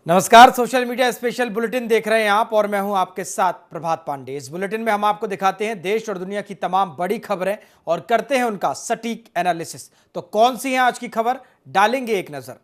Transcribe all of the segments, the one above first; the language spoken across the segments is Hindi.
नमस्कार, सोशल मीडिया स्पेशल बुलेटिन देख रहे हैं आप और मैं हूं आपके साथ प्रभात पांडे। इस बुलेटिन में हम आपको दिखाते हैं देश और दुनिया की तमाम बड़ी खबरें और करते हैं उनका सटीक एनालिसिस। तो कौन सी है आज की खबर, डालेंगे एक नजर।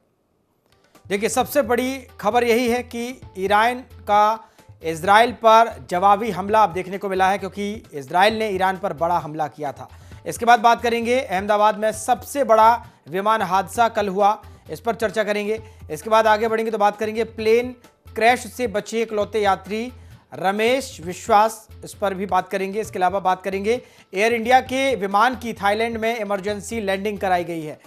देखिए, सबसे बड़ी खबर यही है कि ईरान का इजराइल पर जवाबी हमला अब देखने को मिला है, क्योंकि इजराइल ने ईरान पर बड़ा हमला किया था। इसके बाद बात करेंगे अहमदाबाद में सबसे बड़ा विमान हादसा कल हुआ, इस पर चर्चा करेंगे। इसके बाद आगे बढ़ेंगे तो बात करेंगे प्लेन क्रैश से बचे इकलौते यात्री रमेश विश्वास, इस पर भी बात करेंगे। इसके अलावा बात करेंगे एयर इंडिया के विमान की थाईलैंड में इमरजेंसी लैंडिंग कराई गई है।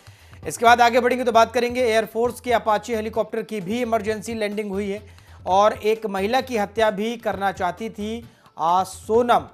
इसके बाद आगे बढ़ेंगे तो बात करेंगे एयरफोर्स के अपाचे हेलीकॉप्टर की भी इमरजेंसी लैंडिंग हुई है और एक महिला की हत्या भी करना चाहती थी सोनम।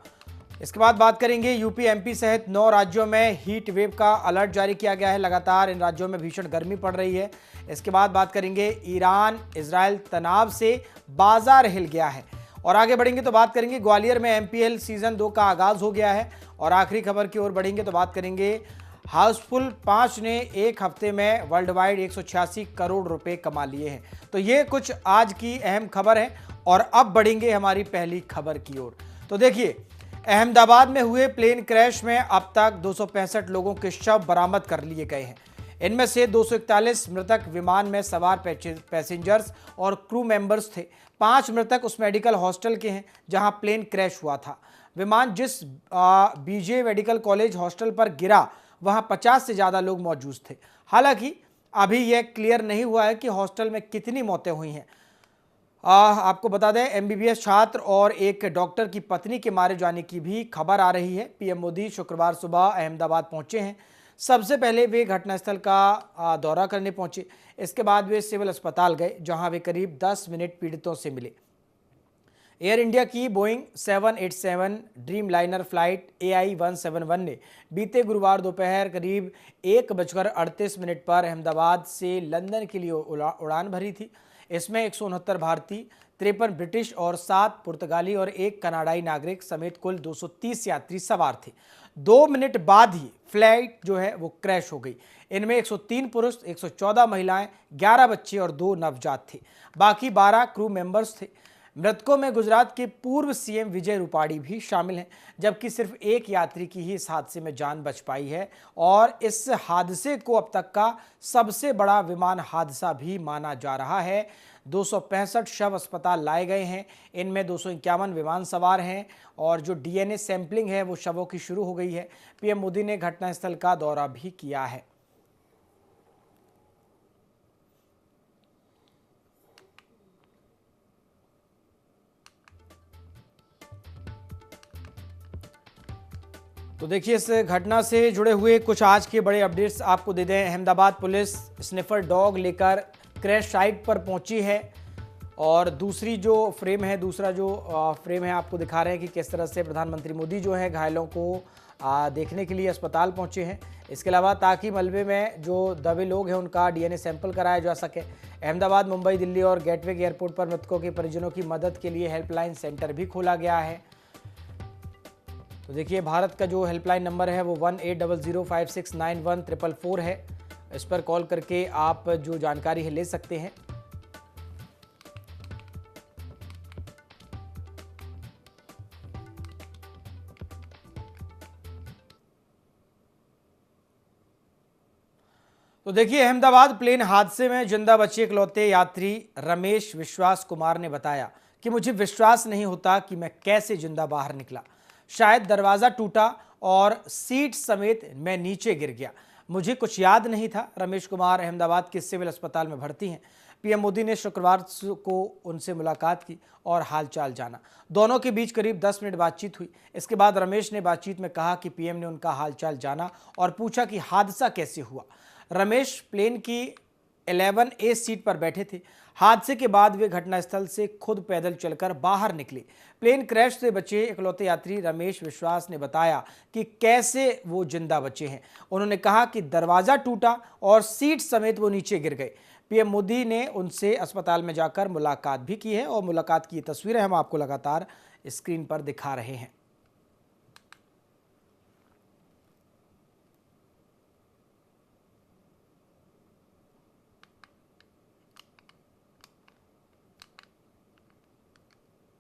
इसके बाद बात करेंगे यूपी एमपी सहित 9 राज्यों में हीट वेव का अलर्ट जारी किया गया है। लगातार इन राज्यों में भीषण गर्मी पड़ रही है। इसके बाद बात करेंगे ईरान इजराइल तनाव से बाजार हिल गया है। और आगे बढ़ेंगे तो बात करेंगे ग्वालियर में एमपीएल सीजन 2 का आगाज हो गया है। और आखिरी खबर की ओर बढ़ेंगे तो बात करेंगे हाउसफुल 5 ने एक हफ्ते में वर्ल्ड वाइड 186 करोड़ रुपए कमा लिए हैं। तो ये कुछ आज की अहम खबर है और अब बढ़ेंगे हमारी पहली खबर की ओर। तो देखिए, अहमदाबाद में हुए प्लेन क्रैश में अब तक 265 लोगों के शव बरामद कर लिए गए हैं। इनमें से 241 मृतक विमान में सवार पैसेंजर्स और क्रू मेंबर्स थे। 5 मृतक उस मेडिकल हॉस्टल के हैं जहां प्लेन क्रैश हुआ था। विमान जिस बीजे मेडिकल कॉलेज हॉस्टल पर गिरा वहां 50 से ज्यादा लोग मौजूद थे। हालांकि अभी यह क्लियर नहीं हुआ है कि हॉस्टल में कितनी मौतें हुई हैं। आपको बता दें, एमबीबीएस छात्र और एक डॉक्टर की पत्नी के मारे जाने की भी खबर आ रही है। पीएम मोदी शुक्रवार सुबह अहमदाबाद पहुंचे हैं। सबसे पहले वे घटनास्थल का दौरा करने पहुंचे। इसके बाद वे सिविल अस्पताल गए, जहां वे करीब 10 मिनट पीड़ितों से मिले। एयर इंडिया की Boeing 787 dream liner flight AI-171 ने बीते गुरुवार दोपहर करीब 1:38 पर अहमदाबाद से लंदन के लिए उड़ान भरी थी। इसमें 169 भारतीय, 53 ब्रिटिश और 7 पुर्तगाली और 1 कनाडाई नागरिक समेत कुल 230 यात्री सवार थे। 2 मिनट बाद ही फ्लाइट जो है वो क्रैश हो गई। इनमें 103 पुरुष, 114 महिलाएं, 11 बच्चे और 2 नवजात थे। बाकी 12 क्रू मेंबर्स थे। मृतकों में गुजरात के पूर्व सीएम विजय रूपाणी भी शामिल हैं, जबकि सिर्फ एक यात्री की ही इस हादसे में जान बच पाई है और इस हादसे को अब तक का सबसे बड़ा विमान हादसा भी माना जा रहा है। 265 शव अस्पताल लाए गए हैं। इनमें 251 विमान सवार हैं और जो डीएनए सैंपलिंग है वो शवों की शुरू हो गई है। पीएम मोदी ने घटनास्थल का दौरा भी किया है। तो देखिए, इस घटना से जुड़े हुए कुछ आज के बड़े अपडेट्स आपको दे दें। अहमदाबाद पुलिस स्निफर डॉग लेकर क्रैश साइट पर पहुंची है और दूसरा जो फ्रेम है आपको दिखा रहे हैं कि किस तरह से प्रधानमंत्री मोदी जो है घायलों को देखने के लिए अस्पताल पहुंचे हैं। इसके अलावा ताकि मलबे में जो दबे लोग हैं उनका डीएनए सैंपल कराया जा सके। अहमदाबाद, मुंबई, दिल्ली और गेटवे एयरपोर्ट पर मृतकों के परिजनों की मदद के लिए हेल्पलाइन सेंटर भी खोला गया है। तो देखिए, भारत का जो हेल्पलाइन नंबर है वो 1800569144 है। इस पर कॉल करके आप जो जानकारी है ले सकते हैं। तो देखिए, अहमदाबाद प्लेन हादसे में जिंदा बचे इकलौते यात्री रमेश विश्वास कुमार ने बताया कि मुझे विश्वास नहीं होता कि मैं कैसे जिंदा बाहर निकला। शायद दरवाज़ा टूटा और सीट समेत मैं नीचे गिर गया। मुझे कुछ याद नहीं था। रमेश कुमार अहमदाबाद के सिविल अस्पताल में भर्ती हैं। पीएम मोदी ने शुक्रवार को उनसे मुलाकात की और हालचाल जाना। दोनों के बीच करीब 10 मिनट बातचीत हुई। इसके बाद रमेश ने बातचीत में कहा कि पीएम ने उनका हालचाल जाना और पूछा कि हादसा कैसे हुआ। रमेश प्लेन की 11A सीट पर बैठे थे। हादसे के बाद वे घटनास्थल से खुद पैदल चलकर बाहर निकले। प्लेन क्रैश से बचे इकलौते यात्री रमेश विश्वास ने बताया कि कैसे वो जिंदा बचे हैं। उन्होंने कहा कि दरवाजा टूटा और सीट समेत वो नीचे गिर गए। पीएम मोदी ने उनसे अस्पताल में जाकर मुलाकात भी की है और मुलाकात की तस्वीरें हम आपको लगातार स्क्रीन पर दिखा रहे हैं।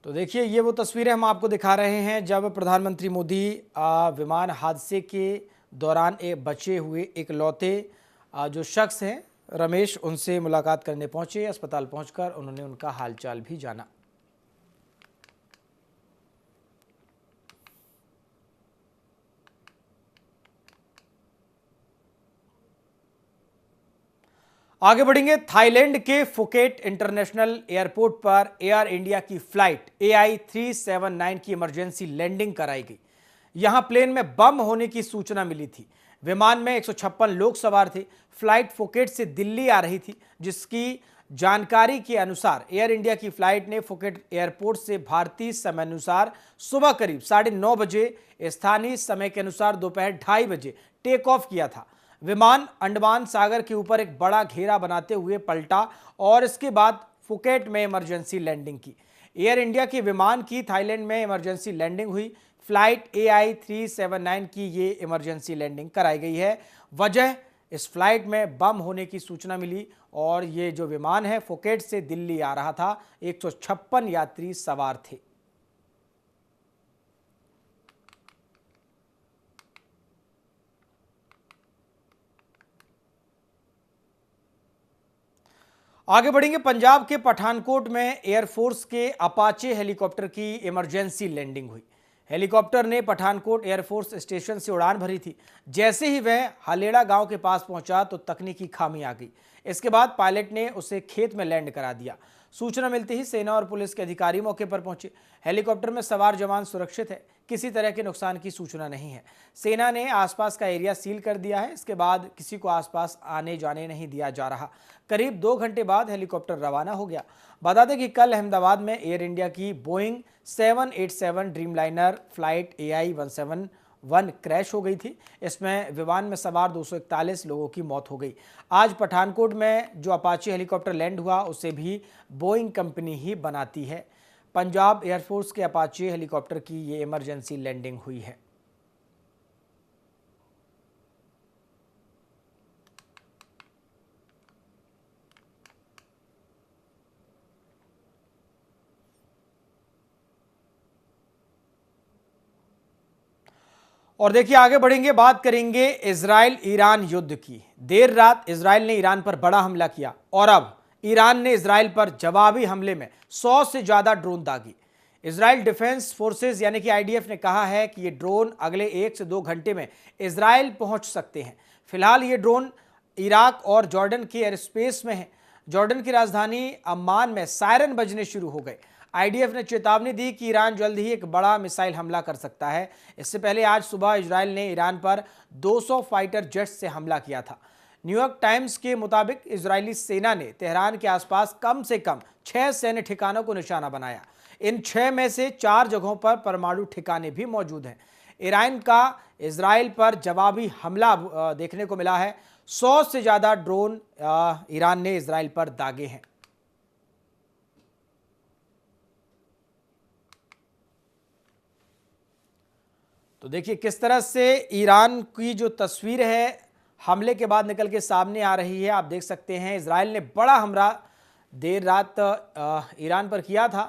तो देखिए, ये वो तस्वीरें हम आपको दिखा रहे हैं जब प्रधानमंत्री मोदी विमान हादसे के दौरान बचे हुए इकलौते जो शख्स हैं रमेश, उनसे मुलाकात करने पहुंचे। अस्पताल पहुंचकर उन्होंने उनका हालचाल भी जाना। आगे बढ़ेंगे। थाईलैंड के फुकेट इंटरनेशनल एयरपोर्ट पर एयर इंडिया की फ्लाइट AI 379 की इमरजेंसी लैंडिंग कराई गई। यहां प्लेन में बम होने की सूचना मिली थी। विमान में 156 लोग सवार थे। फ्लाइट फुकेट से दिल्ली आ रही थी, जिसकी जानकारी के अनुसार एयर इंडिया की फ्लाइट ने फुकेट एयरपोर्ट से भारतीय समयानुसार सुबह करीब 9:30 बजे, स्थानीय समय के अनुसार दोपहर 2:30 बजे टेक ऑफ किया था। विमान अंडमान सागर के ऊपर एक बड़ा घेरा बनाते हुए पलटा और इसके बाद फुकेट में इमरजेंसी लैंडिंग की। एयर इंडिया के विमान की थाईलैंड में इमरजेंसी लैंडिंग हुई। फ्लाइट AI 379 की ये इमरजेंसी लैंडिंग कराई गई है। वजह, इस फ्लाइट में बम होने की सूचना मिली और ये जो विमान है फुकेट से दिल्ली आ रहा था। 156 यात्री सवार थे। आगे बढ़ेंगे। पंजाब के पठानकोट में एयरफोर्स के अपाचे हेलीकॉप्टर की इमरजेंसी लैंडिंग हुई। हेलीकॉप्टर ने पठानकोट एयरफोर्स स्टेशन से उड़ान भरी थी। जैसे ही वह हलेड़ा गांव के पास पहुंचा तो तकनीकी खामी आ गई। इसके बाद पायलट ने उसे खेत में लैंड करा दिया। सूचना मिलते ही सेना और पुलिस के अधिकारी मौके पर पहुंचे। हेलीकॉप्टर में सवार जवान सुरक्षित है, किसी तरह के नुकसान की सूचना नहीं है। सेना ने आसपास का एरिया सील कर दिया है। इसके बाद किसी को आसपास आने जाने नहीं दिया जा रहा। करीब 2 घंटे बाद हेलीकॉप्टर रवाना हो गया। बता दें कि कल अहमदाबाद में एयर इंडिया की Boeing 787 Dreamliner flight AI 171 crash हो गई थी। इसमें विमान में सवार 241 लोगों की मौत हो गई। आज पठानकोट में जो अपाचे हेलीकॉप्टर लैंड हुआ उसे भी बोइंग कंपनी ही बनाती है। पंजाब एयरफोर्स के अपाचे हेलीकॉप्टर की ये इमरजेंसी लैंडिंग हुई है। और देखिए, आगे बढ़ेंगे, बात करेंगे इजराइल ईरान युद्ध की। देर रात इजराइल ने ईरान पर बड़ा हमला किया और अब ईरान ने इजराइल पर जवाबी हमले में 100 से ज्यादा ड्रोन दागे। इजराइल डिफेंस फोर्सेस यानी कि IDF ने कहा है कि ये ड्रोन अगले 1 से 2 घंटे में इजराइल पहुंच सकते हैं। फिलहाल ये ड्रोन इराक और जॉर्डन के एयर स्पेस में है। जॉर्डन की राजधानी अम्मान में सायरन बजने शुरू हो गए। IDF ने चेतावनी दी कि ईरान जल्द ही एक बड़ा मिसाइल हमला कर सकता है। इससे पहले आज सुबह इजराइल ने ईरान पर 200 फाइटर जेट्स से हमला किया था। न्यूयॉर्क टाइम्स के मुताबिक इजरायली सेना ने तेहरान के आसपास कम से कम 6 सैन्य ठिकानों को निशाना बनाया। इन 6 में से 4 जगहों पर परमाणु ठिकाने भी मौजूद हैं। ईरान का इजराइल पर जवाबी हमला देखने को मिला है। 100 से ज्यादा ड्रोन ईरान ने इजराइल पर दागे हैं। तो देखिए किस तरह से ईरान की जो तस्वीर है हमले के बाद निकल के सामने आ रही है। आप देख सकते हैं इजराइल ने बड़ा हमला देर रात ईरान पर किया था।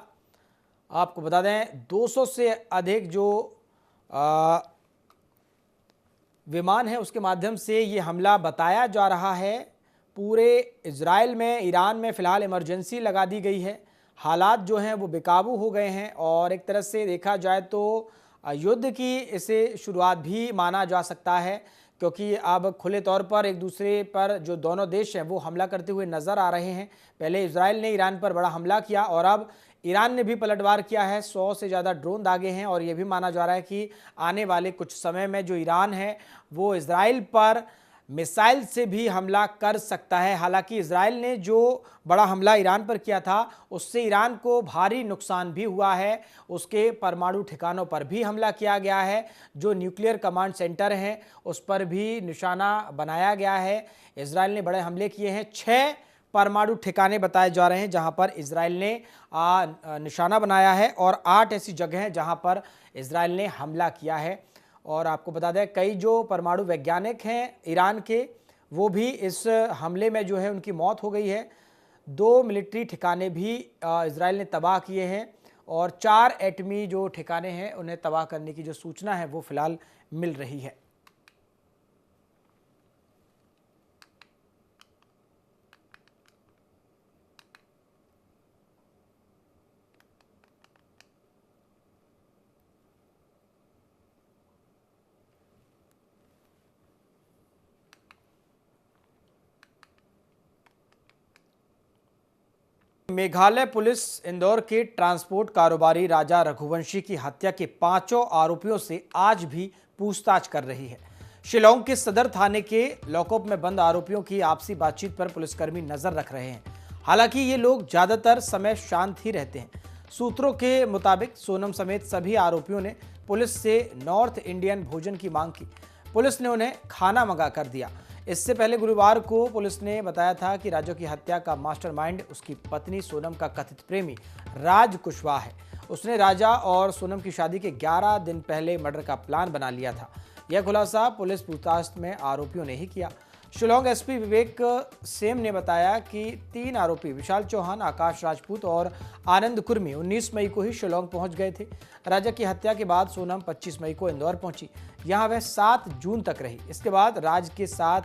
आपको बता दें 200 से अधिक जो विमान है उसके माध्यम से ये हमला बताया जा रहा है। पूरे इजराइल में, ईरान में फिलहाल इमरजेंसी लगा दी गई है। हालात जो हैं वो बेकाबू हो गए हैं और एक तरह से देखा जाए तो युद्ध की इसे शुरुआत भी माना जा सकता है, क्योंकि अब खुले तौर पर एक दूसरे पर जो दोनों देश हैं वो हमला करते हुए नजर आ रहे हैं। पहले इजराइल ने ईरान पर बड़ा हमला किया और अब ईरान ने भी पलटवार किया है। 100 से ज़्यादा ड्रोन दागे हैं और ये भी माना जा रहा है कि आने वाले कुछ समय में जो ईरान है वो इजराइल पर मिसाइल से भी हमला कर सकता है। हालांकि इजराइल ने जो बड़ा हमला ईरान पर किया था उससे ईरान को भारी नुकसान भी हुआ है। उसके परमाणु ठिकानों पर भी हमला किया गया है। जो न्यूक्लियर कमांड सेंटर हैं उस पर भी निशाना बनाया गया है। इजराइल ने बड़े हमले किए हैं। 6 परमाणु ठिकाने बताए जा रहे हैं जहां पर इजराइल ने निशाना बनाया है और 8 ऐसी जगह हैं जहां पर इजराइल ने हमला किया है। और आपको बता दें कई जो परमाणु वैज्ञानिक हैं ईरान के वो भी इस हमले में जो है उनकी मौत हो गई है। 2 मिलिट्री ठिकाने भी इजराइल ने तबाह किए हैं और 4 एटमी जो ठिकाने हैं उन्हें तबाह करने की जो सूचना है वो फिलहाल मिल रही है। मेघालय पुलिस इंदौर के ट्रांसपोर्ट कारोबारी राजा रघुवंशी की हत्या के 5 आरोपियों से आज भी पूछताछ कर रही है। शिलांग के सदर थाने के लॉकअप में बंद आरोपियों की आपसी बातचीत पर पुलिसकर्मी नजर रख रहे हैं। हालांकि ये लोग ज्यादातर समय शांत ही रहते हैं। सूत्रों के मुताबिक सोनम समेत सभी आरोपियों ने पुलिस से नॉर्थ इंडियन भोजन की मांग की। पुलिस ने उन्हें खाना मंगा कर दिया। इससे पहले गुरुवार को पुलिस ने बताया था कि राजू की हत्या का मास्टरमाइंड उसकी पत्नी सोनम का कथित प्रेमी राज कुशवाहा है। उसने राजा और सोनम की शादी के 11 दिन पहले मर्डर का प्लान बना लिया था। यह खुलासा पुलिस पूछताछ में आरोपियों ने ही किया। शिलांग एसपी विवेक सेम ने बताया कि 3 आरोपी विशाल चौहान, आकाश राजपूत और आनंद कुर्मी 19 मई को ही शिलांग पहुंच गए थे। राजा की हत्या के बाद सोनम 25 मई को इंदौर पहुंची। यहां वह 7 जून तक रही। इसके बाद राज के साथ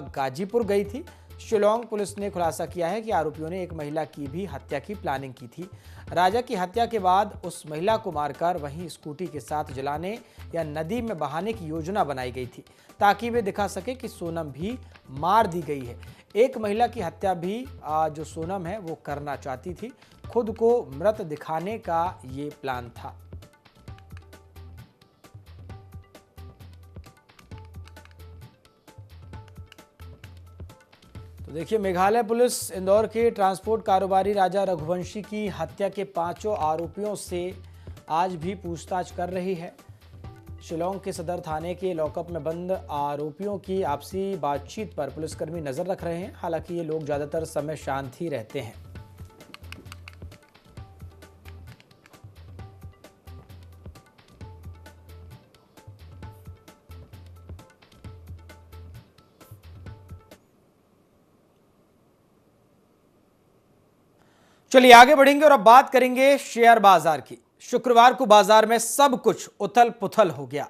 गाजीपुर गई थी। शिलांग पुलिस ने खुलासा किया है कि आरोपियों ने एक महिला की भी हत्या की प्लानिंग की थी। राजा की हत्या के बाद उस महिला को मारकर वहीं स्कूटी के साथ जलाने या नदी में बहाने की योजना बनाई गई थी ताकि वे दिखा सके कि सोनम भी मार दी गई है। एक महिला की हत्या भी जो सोनम है वो करना चाहती थी। खुद को मृत दिखाने का ये प्लान था। तो देखिए, मेघालय पुलिस इंदौर के ट्रांसपोर्ट कारोबारी राजा रघुवंशी की हत्या के 5 आरोपियों से आज भी पूछताछ कर रही है। शिलांग के सदर थाने के लॉकअप में बंद आरोपियों की आपसी बातचीत पर पुलिसकर्मी नजर रख रहे हैं। हालांकि ये लोग ज्यादातर समय शांत ही रहते हैं। चलिए आगे बढ़ेंगे और अब बात करेंगे शेयर बाजार की। शुक्रवार को बाजार में सब कुछ उथल पुथल हो गया।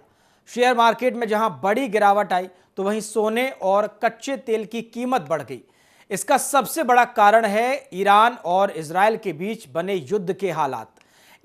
शेयर मार्केट में जहां बड़ी गिरावट आई तो वहीं सोने और कच्चे तेल की कीमत बढ़ गई। इसका सबसे बड़ा कारण है ईरान और इजरायल के बीच बने युद्ध के हालात।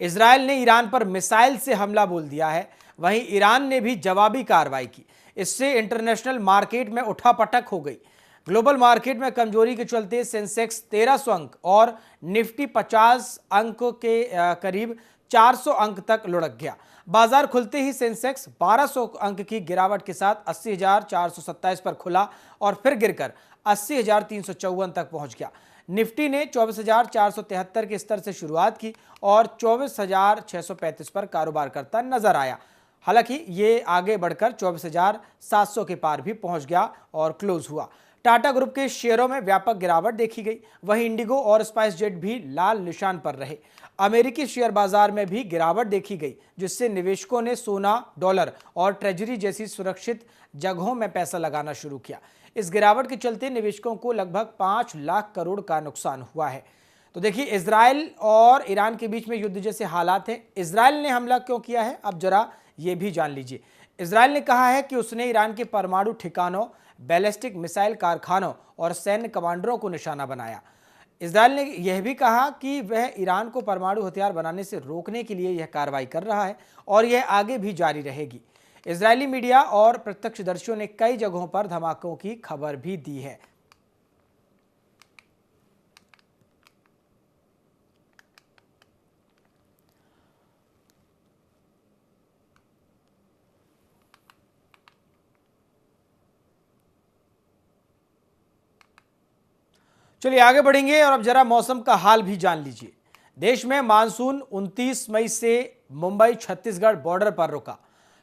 इजरायल ने ईरान पर मिसाइल से हमला बोल दिया है, वहीं ईरान ने भी जवाबी कार्रवाई की। इससे इंटरनेशनल मार्केट में उठापटक हो गई। ग्लोबल मार्केट में कमजोरी के चलते सेंसेक्स 1300 अंक और निफ्टी 50 अंक के करीब 400 अंक तक लुढ़क गया। बाजार खुलते ही सेंसेक्स 1200 अंक की गिरावट के साथ 80,427 पर खुला और फिर गिरकर 80,354 तक पहुंच गया। निफ्टी ने 24,473 के स्तर से शुरुआत की और 24,635 पर कारोबार करता नजर आया। हालांकि ये आगे बढ़कर 24,700 के पार भी पहुंच गया और क्लोज हुआ। टाटा ग्रुप के शेयरों में व्यापक गिरावट देखी गई। वहीं इंडिगो और स्पाइस जेट भी लाल निशान पर रहे। अमेरिकी शेयर बाजार में भी गिरावट देखी गई, जिससे निवेशकों ने सोना, डॉलर और ट्रेजरी जैसी सुरक्षित जगहों में पैसा लगाना शुरू किया। इस गिरावट के चलते निवेशकों को लगभग 5 लाख करोड़ का नुकसान हुआ है। तो देखिए, इजराइल और ईरान के बीच में युद्ध जैसे हालात हैं। इजराइल ने हमला क्यों किया है, अब जरा ये भी जान लीजिए। इजराइल ने कहा है कि उसने ईरान के परमाणु ठिकानों, बैलिस्टिक मिसाइल कारखानों और सैन्य कमांडरों को निशाना बनाया। इजराइल ने यह भी कहा कि वह ईरान को परमाणु हथियार बनाने से रोकने के लिए यह कार्रवाई कर रहा है और यह आगे भी जारी रहेगी। इजरायली मीडिया और प्रत्यक्षदर्शियों ने कई जगहों पर धमाकों की खबर भी दी है। चलिए आगे बढ़ेंगे और अब जरा मौसम का हाल भी जान लीजिए। देश में मानसून 29 मई से मुंबई छत्तीसगढ़ बॉर्डर पर रुका।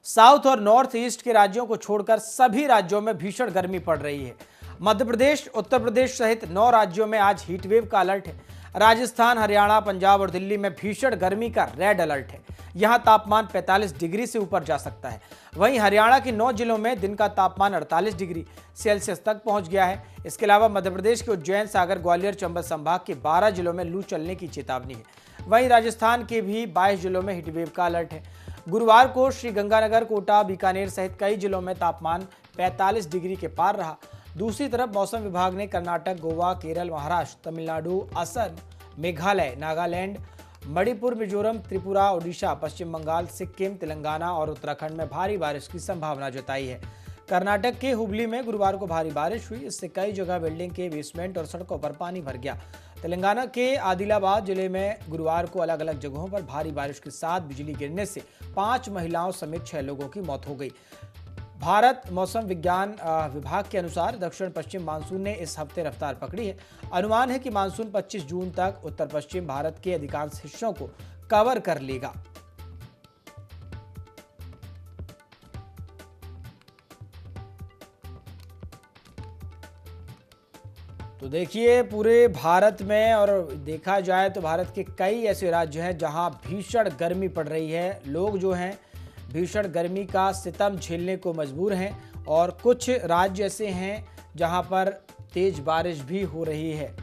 साउथ और नॉर्थ ईस्ट के राज्यों को छोड़कर सभी राज्यों में भीषण गर्मी पड़ रही है। मध्य प्रदेश, उत्तर प्रदेश सहित 9 राज्यों में आज हीटवेव का अलर्ट है। राजस्थान, हरियाणा, पंजाब और दिल्ली में भीषण गर्मी का रेड अलर्ट है। यहां तापमान 45 डिग्री से ऊपर जा सकता है। वहीं हरियाणा के 9 जिलों में दिन का तापमान 48 डिग्री सेल्सियस तक पहुंच गया है। इसके अलावा मध्य प्रदेश के उज्जैन, सागर, ग्वालियर, चंबल संभाग के 12 जिलों में लू चलने की चेतावनी है। वहीं राजस्थान के भी 22 जिलों में हीटवेव का अलर्ट है। गुरुवार को श्रीगंगानगर, कोटा, बीकानेर सहित कई जिलों में तापमान 45 डिग्री के पार रहा। दूसरी तरफ मौसम विभाग ने कर्नाटक, गोवा, केरल, महाराष्ट्र, तमिलनाडु, असम, मेघालय, नागालैंड, मणिपुर, मिजोरम, त्रिपुरा, ओडिशा, पश्चिम बंगाल, सिक्किम, तेलंगाना और उत्तराखंड में भारी बारिश की संभावना जताई है। कर्नाटक के हुबली में गुरुवार को भारी बारिश हुई। इससे कई जगह बिल्डिंग के बेसमेंट और सड़कों पर पानी भर गया। तेलंगाना के आदिलाबाद जिले में गुरुवार को अलग अलग जगहों पर भारी बारिश के साथ बिजली गिरने से 5 महिलाओं समेत 6 लोगों की मौत हो गई। भारत मौसम विज्ञान विभाग के अनुसार दक्षिण पश्चिम मानसून ने इस हफ्ते रफ्तार पकड़ी है। अनुमान है कि मानसून 25 जून तक उत्तर पश्चिम भारत के अधिकांश हिस्सों को कवर कर लेगा। तो देखिए, पूरे भारत में और देखा जाए तो भारत के कई ऐसे राज्य हैं जहां भीषण गर्मी पड़ रही है। लोग जो हैं भीषण गर्मी का सितम झेलने को मजबूर हैं और कुछ राज्य ऐसे हैं जहां पर तेज बारिश भी हो रही है।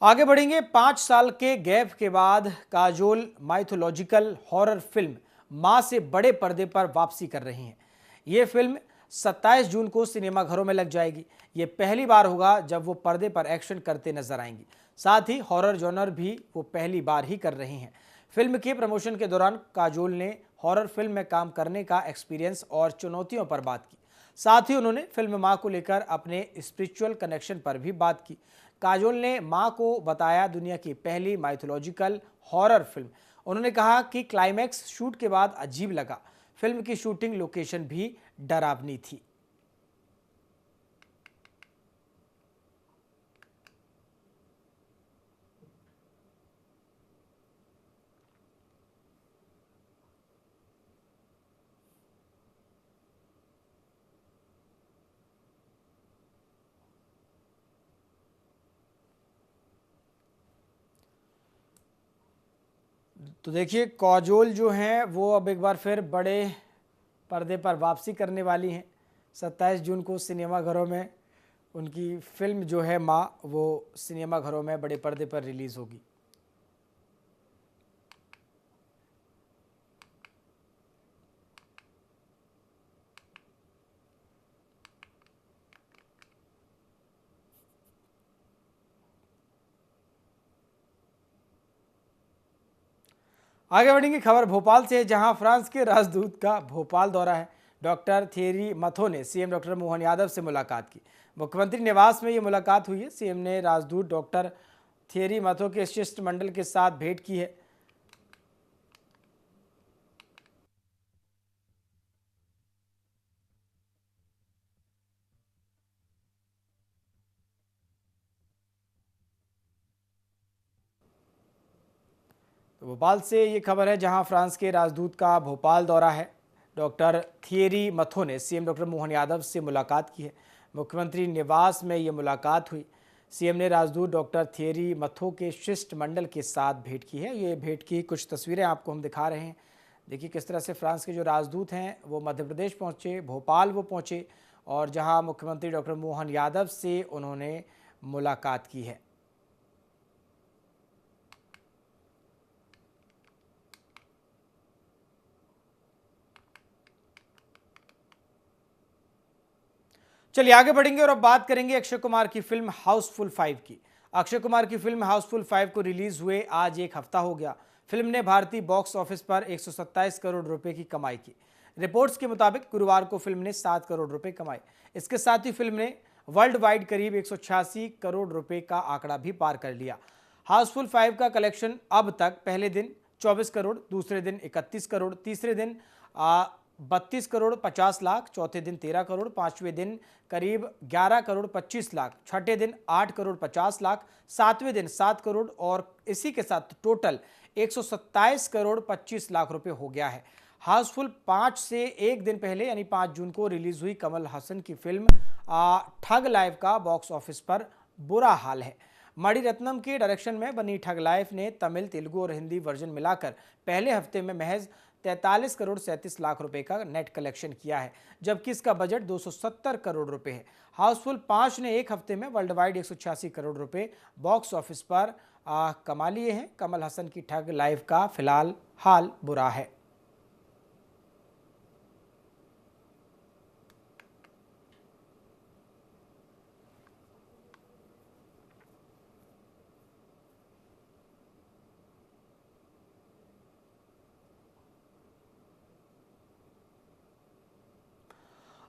आगे बढ़ेंगे। 5 साल के गैप के बाद काजोल माइथोलॉजिकल हॉरर फिल्म मां से बड़े पर्दे पर वापसी कर रही हैं। ये फिल्म 27 जून को सिनेमाघरों में लग जाएगी। ये पहली बार होगा जब वो पर्दे पर एक्शन करते नजर आएंगी। साथ ही हॉरर जॉनर भी वो पहली बार ही कर रही हैं। फिल्म के प्रमोशन के दौरान काजोल ने हॉरर फिल्म में काम करने का एक्सपीरियंस और चुनौतियों पर बात की। साथ ही उन्होंने फिल्म मां को लेकर अपने स्पिरिचुअल कनेक्शन पर भी बात की। काजोल ने मां को बताया दुनिया की पहली माइथोलॉजिकल हॉरर फिल्म। उन्होंने कहा कि क्लाइमैक्स शूट के बाद अजीब लगा। फिल्म की शूटिंग लोकेशन भी डरावनी थी। तो देखिए, काजोल जो हैं वो अब एक बार फिर बड़े पर्दे पर वापसी करने वाली हैं। 27 जून को सिनेमाघरों में उनकी फिल्म जो है माँ, वो सिनेमाघरों में बड़े पर्दे पर रिलीज़ होगी। आगे बढ़ेंगे। खबर भोपाल से है, जहां फ्रांस के राजदूत का भोपाल दौरा है। डॉक्टर थेरी मथो ने सीएम डॉक्टर मोहन यादव से मुलाकात की। मुख्यमंत्री निवास में ये मुलाकात हुई है। सीएम ने राजदूत डॉक्टर थेरी मथो के शिष्टमंडल के साथ भेंट की है। तो भोपाल से ये खबर है, जहां फ्रांस के राजदूत का भोपाल दौरा है। डॉक्टर थियरी मथो ने सीएम डॉक्टर मोहन यादव से मुलाकात की है। मुख्यमंत्री निवास में ये मुलाकात हुई। सीएम ने राजदूत डॉक्टर थियरी मथो के शिष्टमंडल के साथ भेंट की है। ये भेंट की कुछ तस्वीरें आपको हम दिखा रहे हैं। देखिए किस तरह से फ्रांस के जो राजदूत हैं वो मध्य प्रदेश पहुँचे, भोपाल वो पहुँचे और जहाँ मुख्यमंत्री डॉक्टर मोहन यादव से उन्होंने मुलाकात की है। चलिए आगे बढ़ेंगे और अब बात करेंगे अक्षय कुमार की फिल्म हाउसफुल 5 की। अक्षय कुमार की फिल्म हाउसफुल 5 को रिलीज हुए आज एक हफ्ता हो गया। फिल्म ने भारतीय बॉक्स ऑफिस पर 127 करोड़ रुपए की कमाई की। रिपोर्ट्स के मुताबिक गुरुवार को फिल्म ने 7 करोड़ रुपए कमाए। इसके साथ ही फिल्म ने वर्ल्ड वाइड करीब 186 करोड़ रुपए का आंकड़ा भी पार कर लिया। हाउसफुल 5 का कलेक्शन अब तक पहले दिन 24 करोड़, दूसरे दिन 31 करोड़, तीसरे दिन 32 करोड़ 50 लाख, चौथे दिन 13 करोड़, पांचवें दिन करीब 11 करोड़ 25 लाख, छठे दिन 8 करोड़ 50 लाख, सातवें दिन 7 करोड़ और इसी के साथ टोटल 127 करोड़ 25 लाख रुपए हो गया है। हाउसफुल 5 से एक दिन पहले यानी 5 जून को रिलीज हुई कमल हसन की फिल्म ठग लाइफ का बॉक्स ऑफिस पर बुरा हाल है। मणिरत्नम के डायरेक्शन में बनी ठग लाइफ ने तमिल, तेलुगु और हिंदी वर्जन मिलाकर पहले हफ्ते में महज 43 करोड़ 37 लाख रुपए का नेट कलेक्शन किया है, जबकि इसका बजट 270 करोड़ रुपए है। हाउसफुल 5 ने एक हफ्ते में वर्ल्ड वाइड 186 करोड़ रुपए बॉक्स ऑफिस पर कमा लिए हैं। कमल हसन की ठग लाइफ का फिलहाल हाल बुरा है।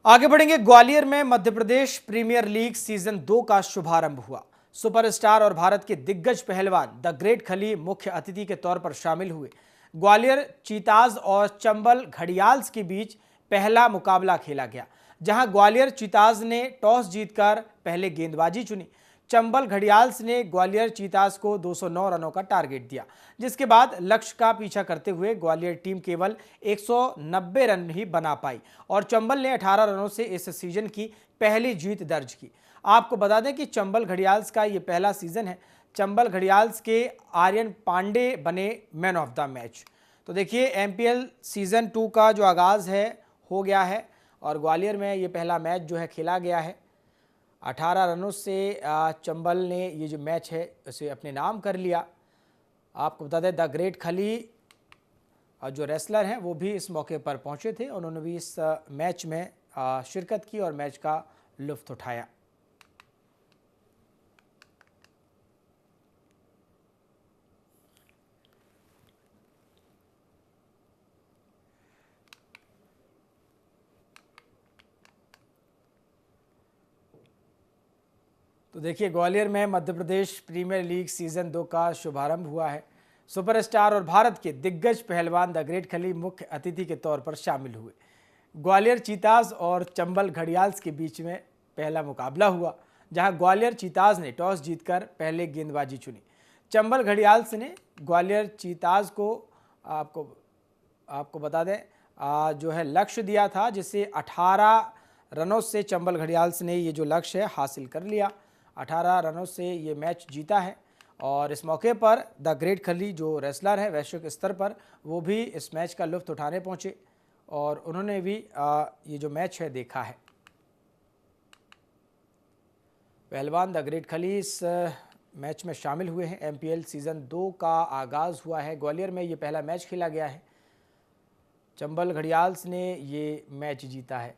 आगे बढ़ेंगे। ग्वालियर में Madhya Pradesh premiere league season 2 का शुभारंभ हुआ। सुपरस्टार और भारत के दिग्गज पहलवान द ग्रेट खली मुख्य अतिथि के तौर पर शामिल हुए। ग्वालियर चीताज और चंबल घड़ियाल्स के बीच पहला मुकाबला खेला गया, जहां ग्वालियर चीताज ने टॉस जीतकर पहले गेंदबाजी चुनी। चंबल घड़ियाल्स ने ग्वालियर चीताज को 209 रनों का टारगेट दिया, जिसके बाद लक्ष्य का पीछा करते हुए ग्वालियर टीम केवल 190 रन ही बना पाई और चंबल ने 18 रनों से इस सीजन की पहली जीत दर्ज की। आपको बता दें कि चंबल घड़ियाल्स का ये पहला सीजन है। चंबल घड़ियाल्स के आर्यन पांडे बने मैन ऑफ द मैच। तो देखिए, एमपीएल सीजन 2 का जो आगाज़ है हो गया है और ग्वालियर में ये पहला मैच जो है खेला गया है। 18 रनों से चंबल ने ये जो मैच है उसे अपने नाम कर लिया। आपको बता दें, द ग्रेट खली जो रेसलर हैं वो भी इस मौके पर पहुंचे थे। उन्होंने भी इस मैच में शिरकत की और मैच का लुत्फ़ उठाया। तो देखिए, ग्वालियर में Madhya Pradesh premiere league season 2 का शुभारंभ हुआ है। सुपरस्टार और भारत के दिग्गज पहलवान द ग्रेट खली मुख्य अतिथि के तौर पर शामिल हुए। ग्वालियर चीताज और चंबल घड़ियाल्स के बीच में पहला मुकाबला हुआ, जहां ग्वालियर चीताज ने टॉस जीतकर पहले गेंदबाजी चुनी। चंबल घड़ियाल्स ने ग्वालियर चीताज को आपको बता दें जो है लक्ष्य दिया था, जिसे 18 रनों से चंबल घड़ियाल्स ने ये जो लक्ष्य है हासिल कर लिया। 18 रनों से ये मैच जीता है और इस मौके पर द ग्रेट खली जो रेसलर है वैश्विक स्तर पर, वो भी इस मैच का लुत्फ़ उठाने पहुंचे और उन्होंने भी ये जो मैच है देखा है। पहलवान द ग्रेट खली इस मैच में शामिल हुए हैं। एमपीएल सीजन 2 का आगाज़ हुआ है। ग्वालियर में ये पहला मैच खेला गया है। चंबल घड़ियाल्स ने ये मैच जीता है।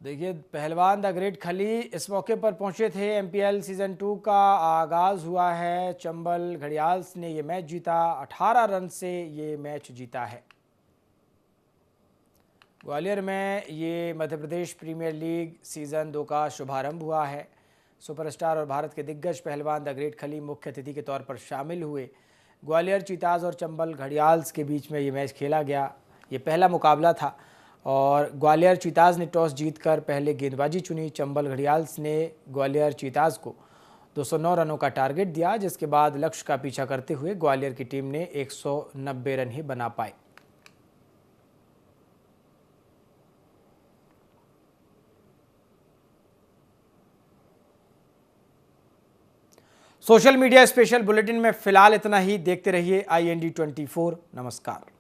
देखिए, पहलवान द ग्रेट खली इस मौके पर पहुंचे थे। एमपीएल सीजन 2 का आगाज़ हुआ है। चंबल घड़ियाल्स ने ये मैच जीता, 18 रन से ये मैच जीता है। ग्वालियर में ये Madhya Pradesh premiere league season 2 का शुभारंभ हुआ है। सुपरस्टार और भारत के दिग्गज पहलवान द ग्रेट खली मुख्य अतिथि के तौर पर शामिल हुए। ग्वालियर चीताज और चंबल घड़ियाल्स के बीच में ये मैच खेला गया। ये पहला मुकाबला था और ग्वालियर चीताज ने टॉस जीतकर पहले गेंदबाजी चुनी। चंबल घड़ियाल्स ने ग्वालियर चीताज को 209 रनों का टारगेट दिया, जिसके बाद लक्ष्य का पीछा करते हुए ग्वालियर की टीम ने 190 रन ही बना पाए। सोशल मीडिया स्पेशल बुलेटिन में फिलहाल इतना ही। देखते रहिए IND24। नमस्कार।